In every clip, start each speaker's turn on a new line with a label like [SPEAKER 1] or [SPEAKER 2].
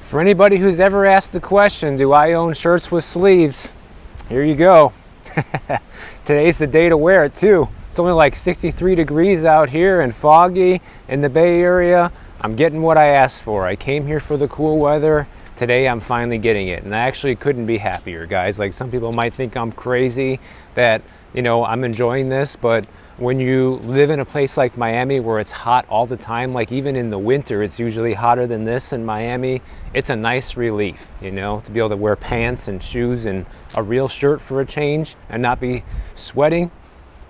[SPEAKER 1] For anybody who's ever asked the question, do I own shirts with sleeves? Here you go. Today's the day to wear it too. It's only like 63 degrees out here and foggy in the Bay Area. I'm getting what I asked for. I came here for the cool weather. Today I'm finally getting it, and I actually couldn't be happier, guys. Like, some people might think I'm crazy that, I'm enjoying this, but when you live in a place like Miami where it's hot all the time, like even in the winter, it's usually hotter than this in Miami, it's a nice relief, to be able to wear pants and shoes and a real shirt for a change and not be sweating.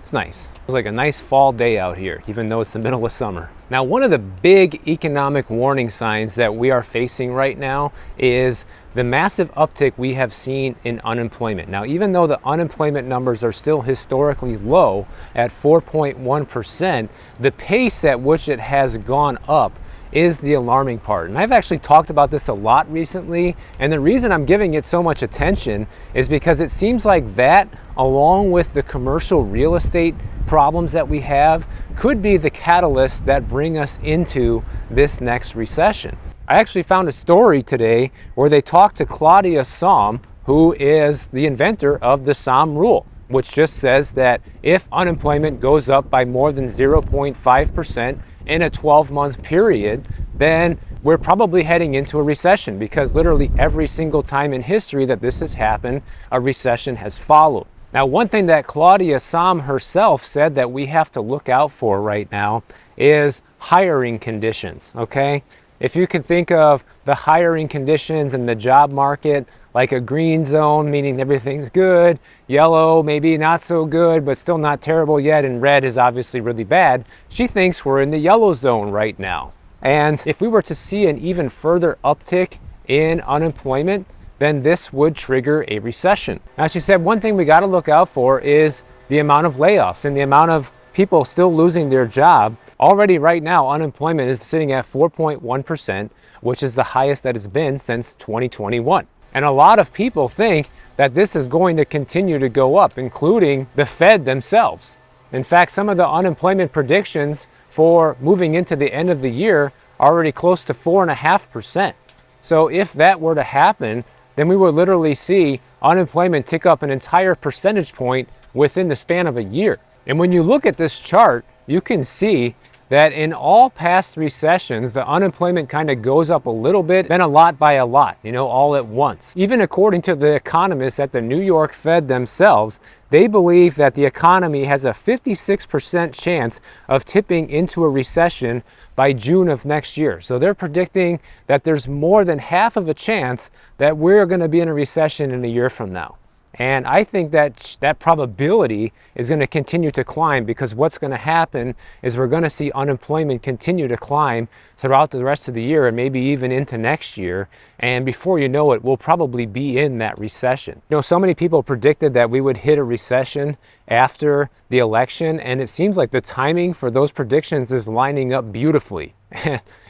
[SPEAKER 1] It's nice. It's like a nice fall day out here, even though it's the middle of summer. Now, one of the big economic warning signs that we are facing right now is the massive uptick we have seen in unemployment. Now, even though the unemployment numbers are still historically low at 4.1%, the pace at which it has gone up is the alarming part. And I've actually talked about this a lot recently, and the reason I'm giving it so much attention is because it seems like that, along with the commercial real estate problems that we have, could be the catalyst that bring us into this next recession. I actually found a story today where they talked to Claudia Sahm, who is the inventor of the Sahm rule, which just says that if unemployment goes up by more than 0.5% in a 12-month period, then we're probably heading into a recession, because literally every single time in history that this has happened, a recession has followed. Now, one thing that Claudia Sahm herself said that we have to look out for right now is hiring conditions, okay? If you can think of the hiring conditions in the job market like a green zone, meaning everything's good, yellow, maybe not so good, but still not terrible yet, and red is obviously really bad, she thinks we're in the yellow zone right now. And if we were to see an even further uptick in unemployment, then this would trigger a recession. Now, she said one thing we got to look out for is the amount of layoffs and the amount of people still losing their job. Already right now, unemployment is sitting at 4.1%, which is the highest that it's been since 2021. And a lot of people think that this is going to continue to go up, including the Fed themselves. In fact, some of the unemployment predictions for moving into the end of the year are already close to 4.5%. So if that were to happen, then we would literally see unemployment tick up an entire percentage point within the span of a year. And when you look at this chart, you can see that in all past recessions, the unemployment kind of goes up a little bit, then a lot by a lot, all at once. Even according to the economists at the New York Fed themselves, they believe that the economy has a 56% chance of tipping into a recession by June of next year. So they're predicting that there's more than half of a chance that we're going to be in a recession in a year from now. And I think that that probability is going to continue to climb, because what's going to happen is we're going to see unemployment continue to climb throughout the rest of the year and maybe even into next year. And before you know it, we'll probably be in that recession. So many people predicted that we would hit a recession after the election, and it seems like the timing for those predictions is lining up beautifully.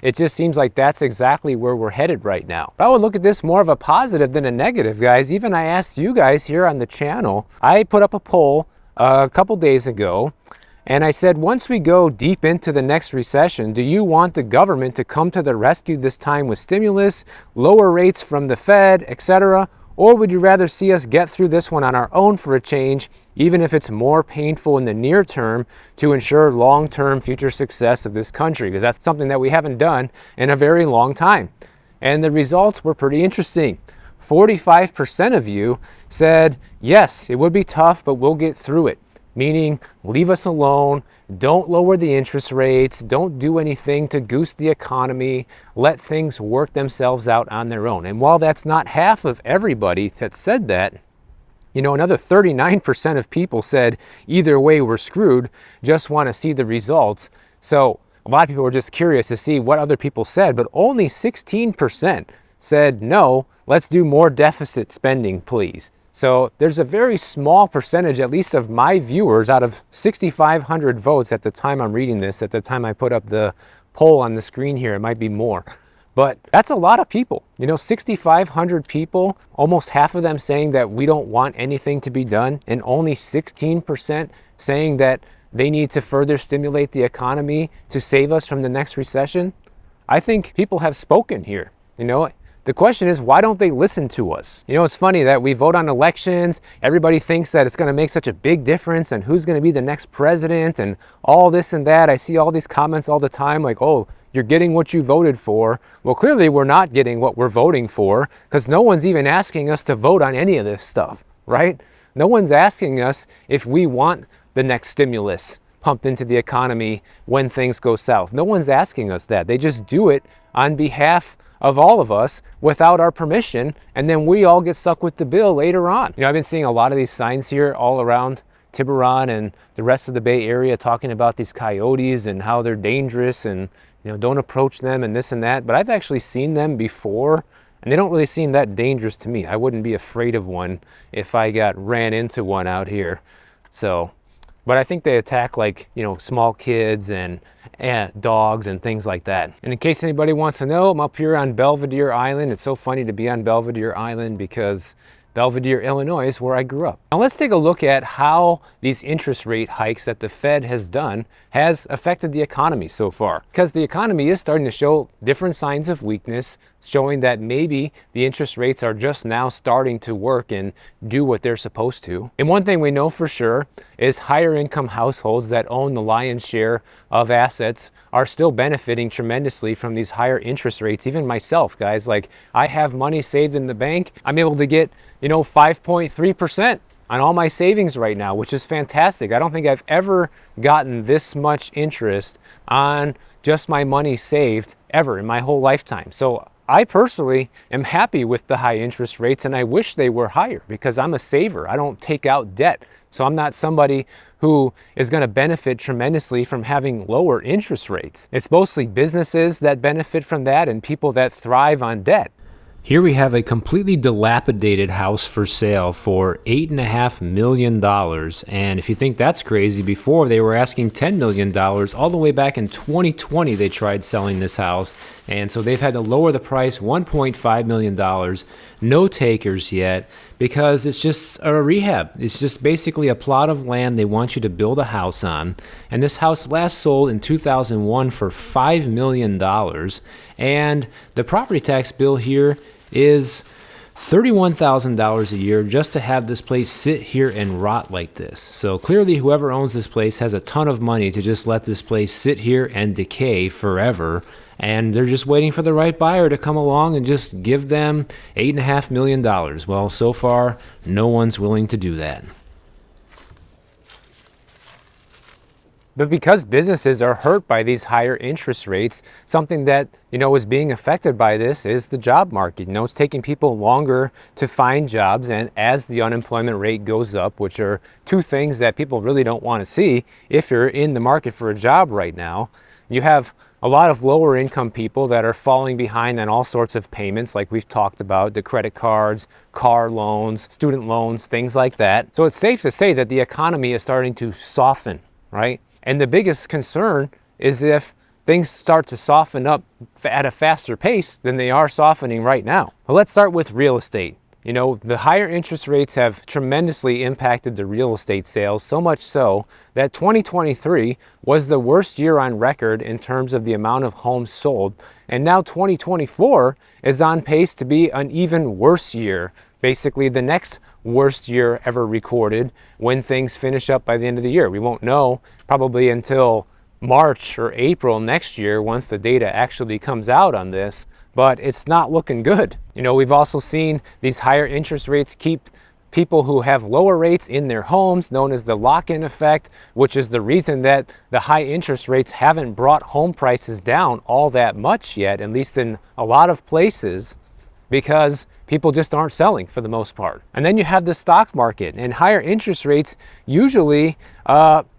[SPEAKER 1] It just seems like that's exactly where we're headed right now. I would look at this more of a positive than a negative, guys. Even I asked you guys here on the channel, I put up a poll a couple days ago, and I said, once we go deep into the next recession, do you want the government to come to the rescue this time with stimulus, lower rates from the Fed, etc.? Or would you rather see us get through this one on our own for a change, even if it's more painful in the near term, to ensure long-term future success of this country? Because that's something that we haven't done in a very long time. And the results were pretty interesting. 45% of you said, yes, it would be tough, but we'll get through it. Meaning, leave us alone, don't lower the interest rates, don't do anything to goose the economy, let things work themselves out on their own. And while that's not half of everybody that said that, another 39% of people said, either way we're screwed, just want to see the results. So a lot of people were just curious to see what other people said, but only 16% said, no, let's do more deficit spending, please. So there's a very small percentage, at least of my viewers, out of 6,500 votes at the time I'm reading this, at the time I put up the poll on the screen here, it might be more. But that's a lot of people, 6,500 people, almost half of them saying that we don't want anything to be done, and only 16% saying that they need to further stimulate the economy to save us from the next recession. I think people have spoken here, The question is, why don't they listen to us? You know, it's funny that we vote on elections. Everybody thinks that it's going to make such a big difference and who's going to be the next president and all this and that. I see all these comments all the time like, oh, you're getting what you voted for. Well, clearly we're not getting what we're voting for because no one's even asking us to vote on any of this stuff, right? No one's asking us if we want the next stimulus pumped into the economy when things go south. No one's asking us that. They just do it on behalf of all of us without our permission, and then we all get stuck with the bill later on. You know, I've been seeing a lot of these signs here all around Tiburon and the rest of the Bay Area talking about these coyotes and how they're dangerous and, you know, don't approach them and this and that. But I've actually seen them before, and they don't really seem that dangerous to me. I wouldn't be afraid of one if I got ran into one out here. So, but I think they attack, like, you know, small kids and dogs and things like that. And in case anybody wants to know, I'm up here on Belvedere Island. It's so funny to be on Belvedere Island because Belvedere, Illinois is where I grew up. Now let's take a look at how these interest rate hikes that the Fed has done has affected the economy so far. Because the economy is starting to show different signs of weakness, showing that maybe the interest rates are just now starting to work and do what they're supposed to. And one thing we know for sure is higher income households that own the lion's share of assets are still benefiting tremendously from these higher interest rates. Even myself, guys, like, I have money saved in the bank. I'm able to get, you know, 5.3% on all my savings right now, which is fantastic. I don't think I've ever gotten this much interest on just my money saved ever in my whole lifetime. So I personally am happy with the high interest rates, and I wish they were higher because I'm a saver. I don't take out debt. So I'm not somebody who is going to benefit tremendously from having lower interest rates. It's mostly businesses that benefit from that and people that thrive on debt. Here we have a completely dilapidated house for sale for $8.5 million. And if you think that's crazy, before they were asking $10 million. All the way back in 2020, they tried selling this house. And so they've had to lower the price $1.5 million. No takers yet because it's just a rehab. It's just basically a plot of land they want you to build a house on. And this house last sold in 2001 for $5 million. And the property tax bill here is $31,000 a year just to have this place sit here and rot like this. So clearly whoever owns this place has a ton of money to just let this place sit here and decay forever. And they're just waiting for the right buyer to come along and just give them $8.5 million. Well, so far, no one's willing to do that. But because businesses are hurt by these higher interest rates, something that, you know, is being affected by this is the job market. You know, it's taking people longer to find jobs, and as the unemployment rate goes up, which are two things that people really don't want to see if you're in the market for a job right now, you have a lot of lower income people that are falling behind on all sorts of payments like we've talked about, the credit cards, car loans, student loans, things like that. So it's safe to say that the economy is starting to soften, right? And the biggest concern is if things start to soften up at a faster pace than they are softening right now. Well, let's start with real estate. You know, the higher interest rates have tremendously impacted the real estate sales, so much so that 2023 was the worst year on record in terms of the amount of homes sold. And now 2024 is on pace to be an even worse year, basically the next worst year ever recorded when things finish up by the end of the year. We won't know probably until March or April next year once the data actually comes out on this, but it's not looking good. You know, we've also seen these higher interest rates keep people who have lower rates in their homes, known as the lock-in effect, which is the reason that the high interest rates haven't brought home prices down all that much yet, at least in a lot of places, because people just aren't selling for the most part. And then you have the stock market, and higher interest rates usually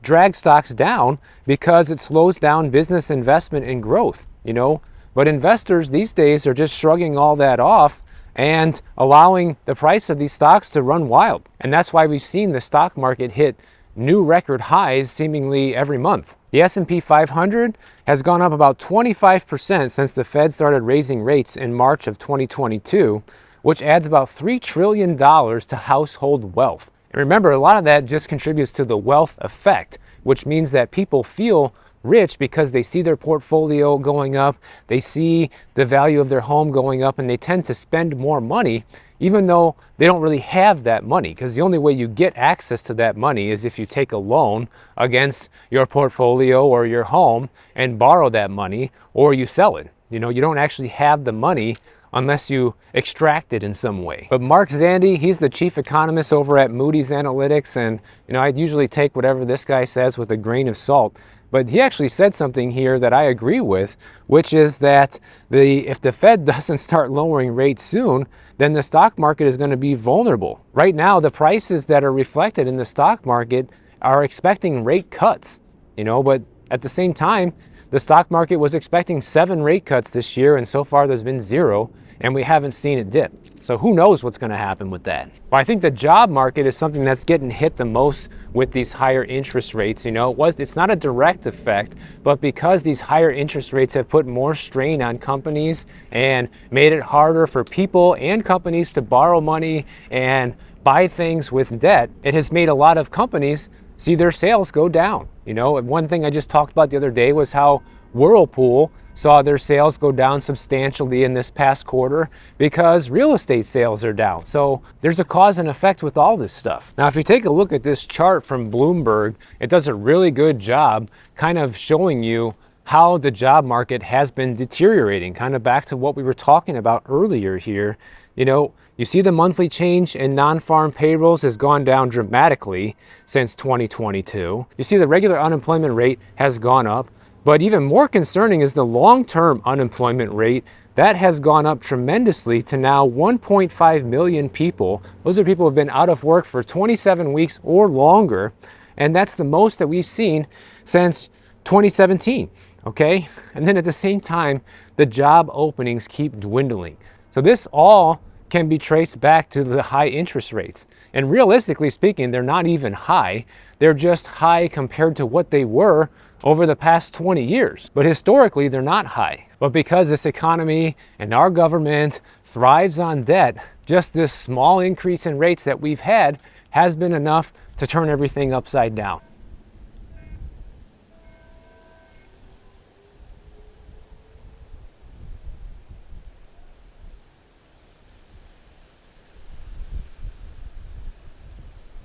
[SPEAKER 1] drag stocks down because it slows down business investment and growth, you know. But investors these days are just shrugging all that off and allowing the price of these stocks to run wild. And that's why we've seen the stock market hit new record highs seemingly every month. The S&P 500 has gone up about 25% since the Fed started raising rates in March of 2022, which adds about $3 trillion to household wealth. And remember, a lot of that just contributes to the wealth effect, which means that people feel rich because they see their portfolio going up, they see the value of their home going up, and they tend to spend more money even though they don't really have that money, because the only way you get access to that money is if you take a loan against your portfolio or your home and borrow that money, or you sell it. You know, you don't actually have the money unless you extract it in some way. But Mark Zandi, he's the chief economist over at Moody's Analytics, and you know, I usually take whatever this guy says with a grain of salt. But he actually said something here that I agree with, which is that if the Fed doesn't start lowering rates soon, then the stock market is going to be vulnerable. Right now, the prices that are reflected in the stock market are expecting rate cuts, you know, but at the same time, the stock market was expecting 7 rate cuts this year, and so far there's been 0, and we haven't seen it dip. So who knows what's going to happen with that? Well, I think the job market is something that's getting hit the most with these higher interest rates. You know, it's not a direct effect, but because these higher interest rates have put more strain on companies and made it harder for people and companies to borrow money and buy things with debt, it has made a lot of companies see their sales go down. You know, one thing I just talked about the other day was how Whirlpool saw their sales go down substantially in this past quarter because real estate sales are down. So there's a cause and effect with all this stuff. Now, if you take a look at this chart from Bloomberg, it does a really good job kind of showing you how the job market has been deteriorating, kind of back to what we were talking about earlier here. You know, you see the monthly change in non-farm payrolls has gone down dramatically since 2022. You see the regular unemployment rate has gone up. But even more concerning is the long-term unemployment rate. That has gone up tremendously to now 1.5 million people. Those are people who have been out of work for 27 weeks or longer. And that's the most that we've seen since 2017, okay? And then at the same time, the job openings keep dwindling. So this all can be traced back to the high interest rates. And realistically speaking, they're not even high. They're just high compared to what they were over the past 20 years. But historically, they're not high. But because this economy and our government thrives on debt, just this small increase in rates that we've had has been enough to turn everything upside down.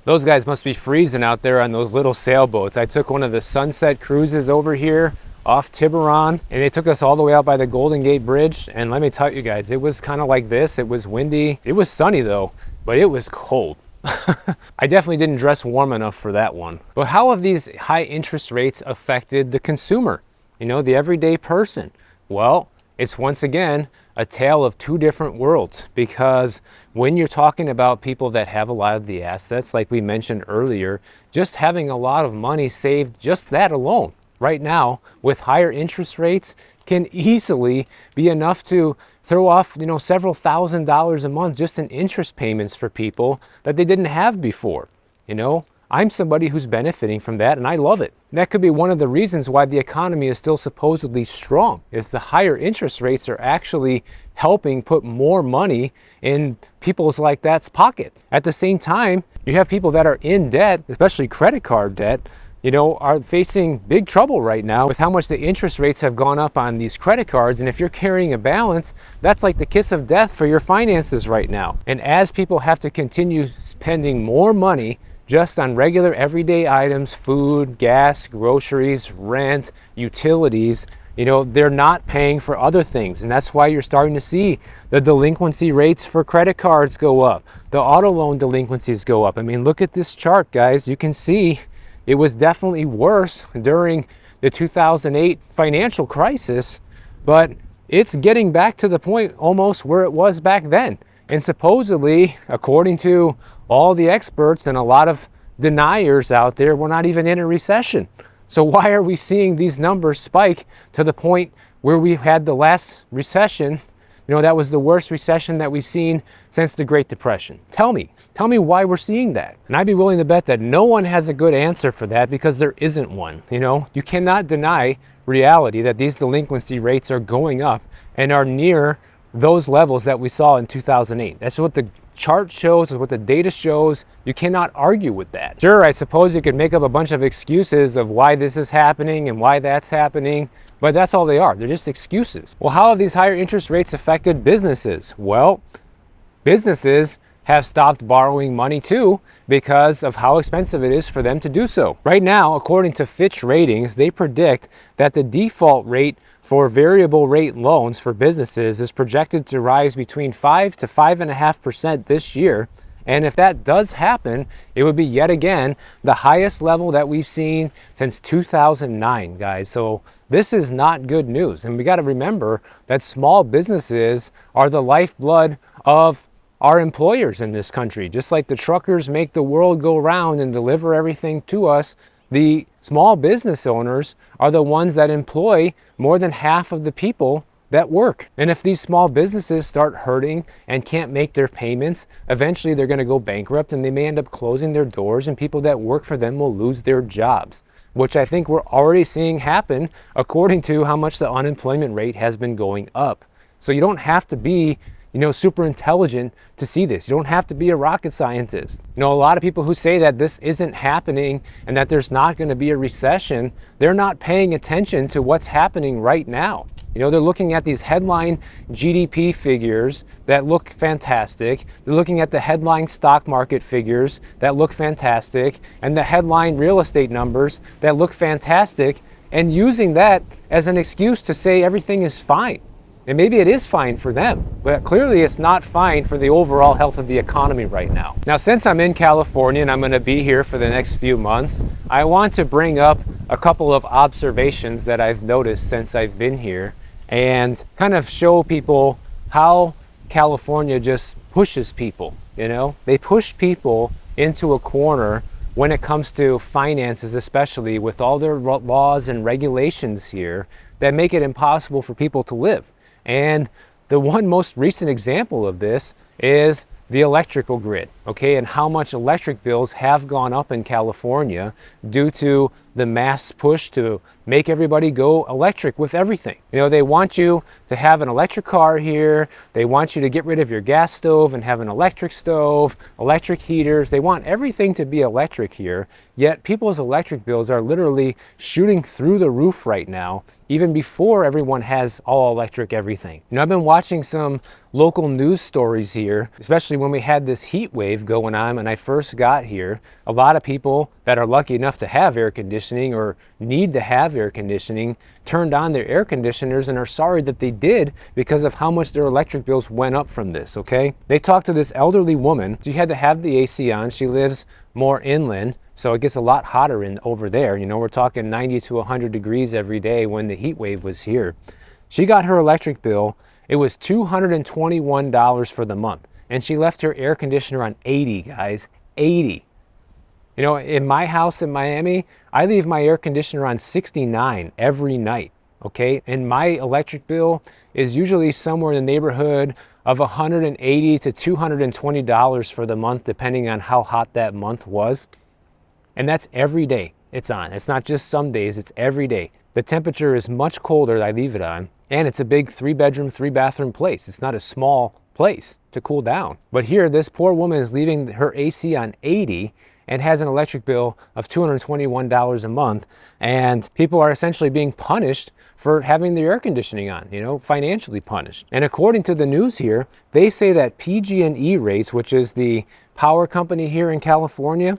[SPEAKER 1] Those guys must be freezing out there on those little sailboats. I took one of the sunset cruises over here off Tiburon, and they took us all the way out by the Golden Gate Bridge. And let me tell you guys, it was kind of like this. It was windy. It was sunny though, but it was cold. I definitely didn't dress warm enough for that one. But how have these high interest rates affected the consumer? You know, the everyday person? Well, it's once again a tale of two different worlds, because when you're talking about people that have a lot of the assets, like we mentioned earlier, just having a lot of money saved, just that alone right now with higher interest rates can easily be enough to throw off, you know, several $1,000s a month just in interest payments for people that they didn't have before. You know, I'm somebody who's benefiting from that, and I love it. And that could be one of the reasons why the economy is still supposedly strong, is the higher interest rates are actually helping put more money in people's like that's pockets. At the same time, you have people that are in debt, especially credit card debt, you know, are facing big trouble right now with how much the interest rates have gone up on these credit cards. And if you're carrying a balance, that's like the kiss of death for your finances right now. And as people have to continue spending more money just on regular everyday items, food, gas, groceries, rent, utilities, you know, they're not paying for other things. And that's why you're starting to see the delinquency rates for credit cards go up. The auto loan delinquencies go up. I mean, look at this chart, guys. You can see it was definitely worse during the 2008 financial crisis, but it's getting back to the point almost where it was back then. And supposedly, according to all the experts and a lot of deniers out there, we're not even in a recession. So why are we seeing these numbers spike to the point where we've had the last recession? You know, that was the worst recession that we've seen since the Great Depression. Tell me why we're seeing that. And I'd be willing to bet that no one has a good answer for that, because there isn't one. You know, you cannot deny reality that these delinquency rates are going up and are near those levels that we saw in 2008. That's what the chart shows, is what the data shows. You cannot argue with that. Sure, I suppose you could make up a bunch of excuses of why this is happening and why that's happening, but that's all they are. They're just excuses. Well, how have these higher interest rates affected businesses? Well, businesses have stopped borrowing money too because of how expensive it is for them to do so. Right now, according to Fitch Ratings, they predict that the default rate for variable rate loans for businesses is projected to rise between 5 to 5.5% this year. And if that does happen, it would be yet again the highest level that we've seen since 2009, guys. So this is not good news. And we got to remember that small businesses are the lifeblood of our employers in this country. Just like the truckers make the world go round and deliver everything to us, the small business owners are the ones that employ more than half of the people that work. And if these small businesses start hurting and can't make their payments, eventually they're going to go bankrupt and they may end up closing their doors, and people that work for them will lose their jobs, which I think we're already seeing happen according to how much the unemployment rate has been going up. So you don't have to be super intelligent to see this. You don't have to be a rocket scientist. A lot of people who say that this isn't happening and that there's not going to be a recession, they're not paying attention to what's happening right now. They're looking at these headline GDP figures that look fantastic. They're looking at the headline stock market figures that look fantastic, and the headline real estate numbers that look fantastic, and using that as an excuse to say everything is fine. And maybe it is fine for them, but clearly it's not fine for the overall health of the economy right now. Now, since I'm in California and I'm going to be here for the next few months, I want to bring up a couple of observations that I've noticed since I've been here and kind of show people how California just pushes people. They push people into a corner when it comes to finances, especially with all their laws and regulations here that make it impossible for people to live. And the one most recent example of this is the electrical grid, okay, and how much electric bills have gone up in California due to the mass push to make everybody go electric with everything. They want you to have an electric car here. They want you to get rid of your gas stove and have an electric stove, electric heaters. They want everything to be electric here, yet people's electric bills are literally shooting through the roof right now, even before everyone has all electric everything. I've been watching some local news stories here, especially when we had this heat wave going on when I first got here. A lot of people that are lucky enough to have air conditioning or need to have air conditioning turned on their air conditioners and are sorry that they did because of how much their electric bills went up from this, okay? They talked to this elderly woman. She had to have the AC on. She lives more inland, so it gets a lot hotter over there. We're talking 90 to 100 degrees every day when the heat wave was here. She got her electric bill. It was $221 for the month, and she left her air conditioner on 80, guys, 80. In my house in Miami, I leave my air conditioner on 69 every night, okay? And my electric bill is usually somewhere in the neighborhood of $180 to $220 for the month, depending on how hot that month was. And that's every day it's on. It's not just some days, it's every day. The temperature is much colder, I leave it on, and it's a big 3-bedroom, 3-bathroom place. It's not a small place to cool down. But here, this poor woman is leaving her AC on 80 and has an electric bill of $221 a month, and people are essentially being punished for having their air conditioning on, financially punished. And according to the news here, they say that PG&E rates, which is the power company here in California,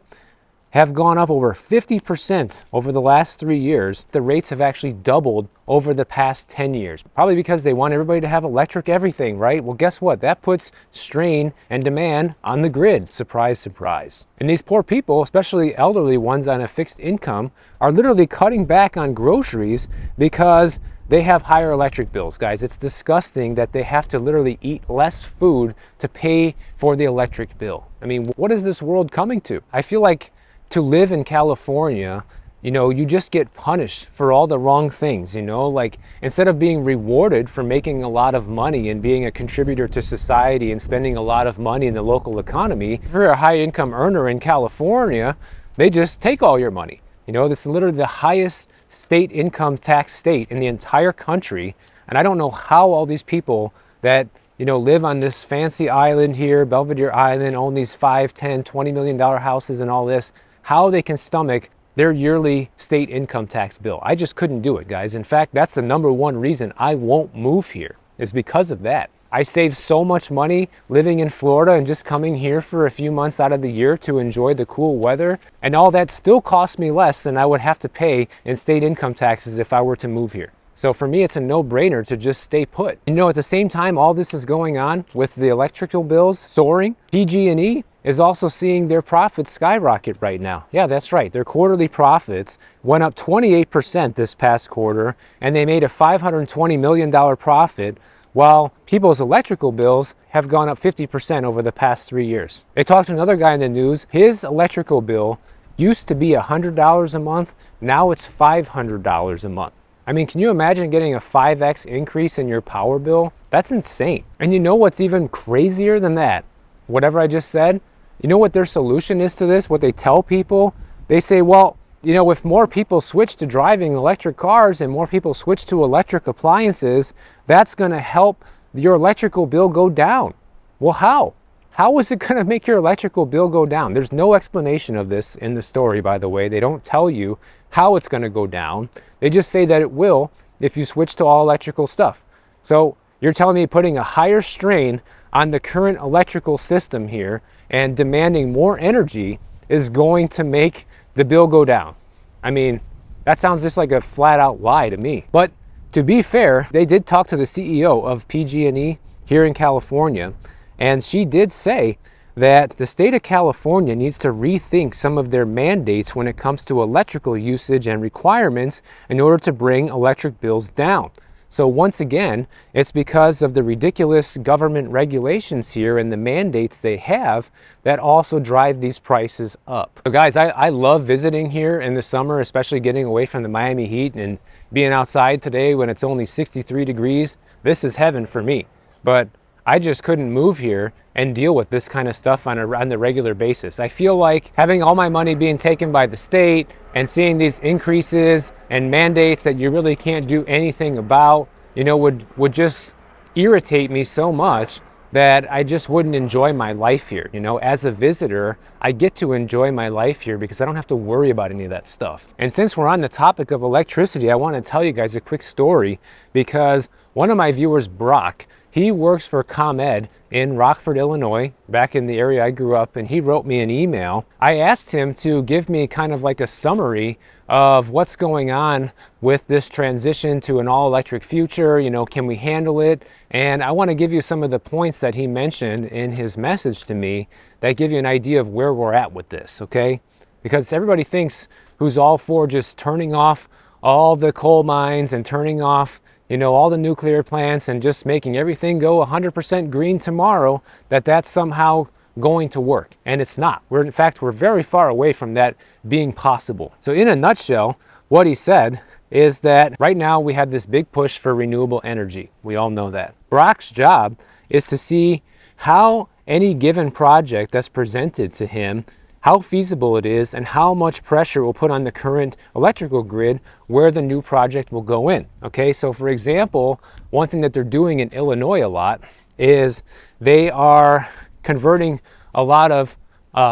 [SPEAKER 1] have gone up over 50% over the last 3 years. The rates have actually doubled over the past 10 years, probably because they want everybody to have electric everything, right? Well, guess what? That puts strain and demand on the grid. Surprise, surprise. And these poor people, especially elderly ones on a fixed income, are literally cutting back on groceries because they have higher electric bills, guys. It's disgusting that they have to literally eat less food to pay for the electric bill. I mean, what is this world coming to? I feel like to live in California, you just get punished for all the wrong things, like instead of being rewarded for making a lot of money and being a contributor to society and spending a lot of money in the local economy, if you're a high income earner in California, they just take all your money. This is literally the highest state income tax state in the entire country. And I don't know how all these people that live on this fancy island here, Belvedere Island, own these 5, 10, $20 million houses and all this, how they can stomach their yearly state income tax bill. I just couldn't do it, guys. In fact, that's the number one reason I won't move here, is because of that. I saved so much money living in Florida and just coming here for a few months out of the year to enjoy the cool weather, and all that still cost me less than I would have to pay in state income taxes if I were to move here. So for me, it's a no-brainer to just stay put. At the same time all this is going on with the electrical bills soaring, PG&E is also seeing their profits skyrocket right now. Yeah, that's right. Their quarterly profits went up 28% this past quarter, and they made a $520 million profit, while people's electrical bills have gone up 50% over the past 3 years. They talked to another guy in the news. His electrical bill used to be $100 a month. Now it's $500 a month. I mean, can you imagine getting a 5x increase in your power bill? That's insane. And you know what's even crazier than that? Whatever I just said, you know what their solution is to this? What they tell people? They say, well, if more people switch to driving electric cars and more people switch to electric appliances, that's going to help your electrical bill go down. Well, how? How is it going to make your electrical bill go down? There's no explanation of this in the story, by the way. They don't tell you how it's going to go down. They just say that it will if you switch to all electrical stuff. So you're telling me putting a higher strain on the current electrical system here and demanding more energy is going to make the bill go down. I mean, that sounds just like a flat out lie to me. But to be fair, they did talk to the CEO of PG&E here in California, and she did say that the state of California needs to rethink some of their mandates when it comes to electrical usage and requirements in order to bring electric bills down. So once again, it's because of the ridiculous government regulations here and the mandates they have that also drive these prices up. So guys, I love visiting here in the summer, especially getting away from the Miami heat and being outside today when it's only 63 degrees. This is heaven for me. But I just couldn't move here and deal with this kind of stuff on the regular basis. I feel like having all my money being taken by the state and seeing these increases and mandates that you really can't do anything about, would just irritate me so much that I just wouldn't enjoy my life here. As a visitor, I get to enjoy my life here because I don't have to worry about any of that stuff. And since we're on the topic of electricity, I want to tell you guys a quick story, because one of my viewers, Brock, he works for ComEd in Rockford, Illinois, back in the area I grew up, and he wrote me an email. I asked him to give me kind of like a summary of what's going on with this transition to an all-electric future. Can we handle it? And I want to give you some of the points that he mentioned in his message to me that give you an idea of where we're at with this, okay? Because everybody thinks who's all for just turning off all the coal mines and turning off all the nuclear plants and just making everything go 100% green tomorrow, that's somehow going to work. And it's not. In fact, we're very far away from that being possible. So in a nutshell, what he said is that right now we have this big push for renewable energy. We all know that. Brock's job is to see how any given project that's presented to him, how feasible it is, and how much pressure will put on the current electrical grid where the new project will go in. Okay, so for example, one thing that they're doing in Illinois a lot is they are converting a lot of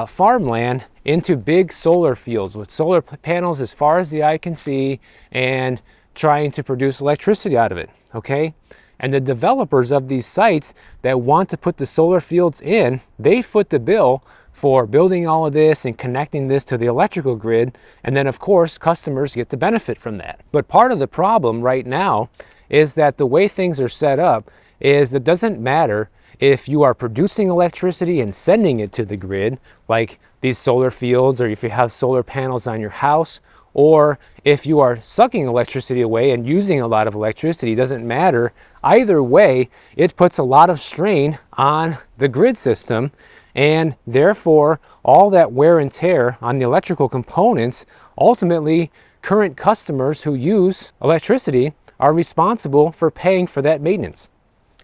[SPEAKER 1] farmland into big solar fields with solar panels as far as the eye can see and trying to produce electricity out of it. Okay, and the developers of these sites that want to put the solar fields in, they foot the bill for building all of this and connecting this to the electrical grid, and then of course customers get to benefit from that. But part of the problem right now is that the way things are set up is it doesn't matter if you are producing electricity and sending it to the grid, like these solar fields, or if you have solar panels on your house, or if you are sucking electricity away and using a lot of electricity. It doesn't matter. Either way, it puts a lot of strain on the grid system, and therefore all that wear and tear on the electrical components, ultimately current customers who use electricity are responsible for paying for that maintenance.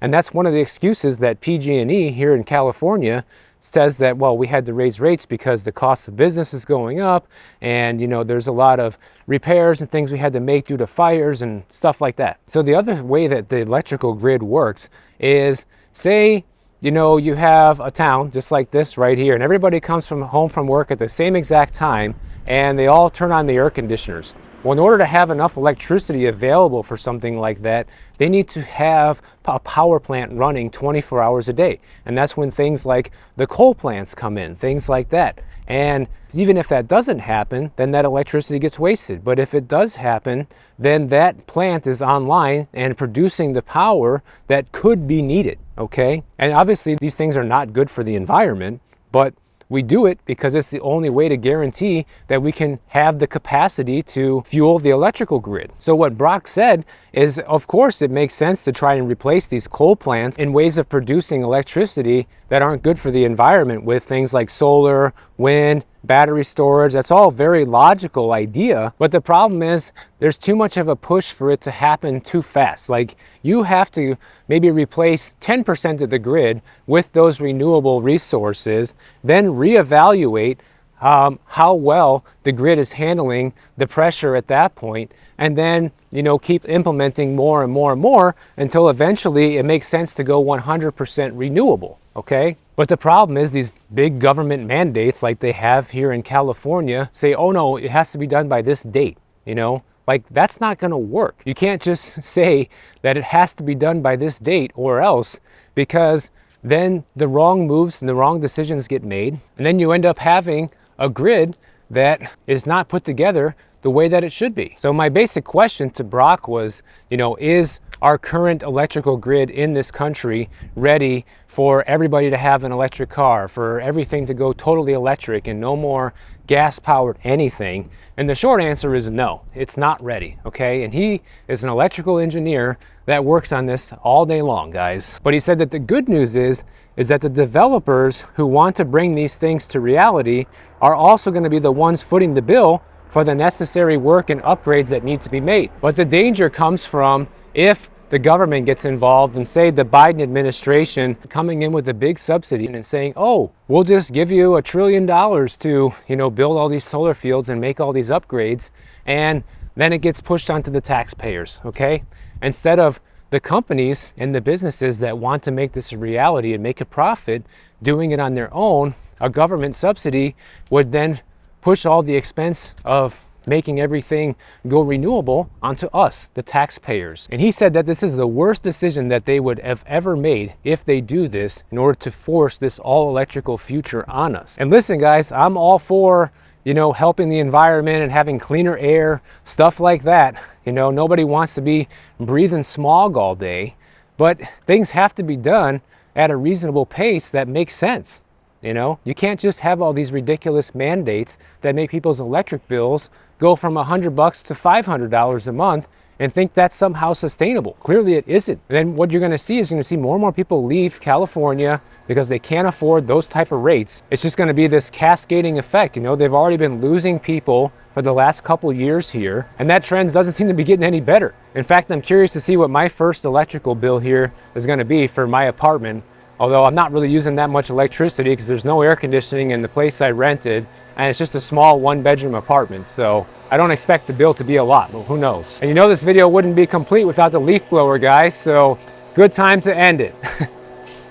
[SPEAKER 1] And that's one of the excuses that PG&E here in California says, that, well, we had to raise rates because the cost of business is going up, and there's a lot of repairs and things we had to make due to fires and stuff like that. So the other way that the electrical grid works is say, you know, you have a town just like this right here, and everybody comes from home from work at the same exact time, and they all turn on the air conditioners. Well, in order to have enough electricity available for something like that, they need to have a power plant running 24 hours a day. And that's when things like the coal plants come in, things like that. And even if that doesn't happen, then that electricity gets wasted. But if it does happen, then that plant is online and producing the power that could be needed, okay? And obviously these things are not good for the environment, but we do it because it's the only way to guarantee that we can have the capacity to fuel the electrical grid. So what Brock said is, of course, it makes sense to try and replace these coal plants in ways of producing electricity that aren't good for the environment with things like solar, wind, battery storage. That's all very logical idea, but the problem is there's too much of a push for it to happen too fast. Like, you have to maybe replace 10% of the grid with those renewable resources, then reevaluate how well the grid is handling the pressure at that point, and then, you know, keep implementing more and more and more until eventually it makes sense to go 100% renewable, okay? But the problem is these big government mandates like they have here in California say, oh no, it has to be done by this date, you know? Like, that's not gonna work. You can't just say that it has to be done by this date or else, because then the wrong moves and the wrong decisions get made, and then you end up having a grid that is not put together the way that it should be. So my basic question to Brock was, you know, is our current electrical grid in this country ready for everybody to have an electric car, for everything to go totally electric and no more gas-powered anything? And the short answer is no, it's not ready, okay? And he is an electrical engineer that works on this all day long, guys. But he said that the good news is that the developers who want to bring these things to reality are also going to be the ones footing the bill for the necessary work and upgrades that need to be made. But the danger comes from if the government gets involved and say the Biden administration coming in with a big subsidy and saying, oh, we'll just give you $1 trillion to, you know, build all these solar fields and make all these upgrades, and then it gets pushed onto the taxpayers, okay? Instead of the companies and the businesses that want to make this a reality and make a profit doing it on their own, a government subsidy would then push all the expense of making everything go renewable onto us, the taxpayers. And he said that this is the worst decision that they would have ever made if they do this in order to force this all electrical future on us. And listen, guys, I'm all for, you know, helping the environment and having cleaner air, stuff like that. You know, nobody wants to be breathing smog all day, but things have to be done at a reasonable pace that makes sense. You know, you can't just have all these ridiculous mandates that make people's electric bills go from $100 to $500 a month and think that's somehow sustainable. Clearly it isn't. And then what you're gonna see is you're gonna see more and more people leave California because they can't afford those type of rates. It's just gonna be this cascading effect. You know, they've already been losing people for the last couple years here, and that trend doesn't seem to be getting any better. In fact, I'm curious to see what my first electrical bill here is gonna be for my apartment. Although I'm not really using that much electricity because there's no air conditioning in the place I rented, and it's just a small 1-bedroom apartment. So I don't expect the bill to be a lot, but who knows? And you know this video wouldn't be complete without the leaf blower, guys, so good time to end it.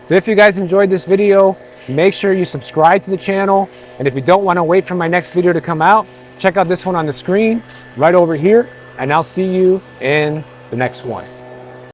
[SPEAKER 1] So if you guys enjoyed this video, make sure you subscribe to the channel. And if you don't want to wait for my next video to come out, check out this one on the screen right over here, and I'll see you in the next one.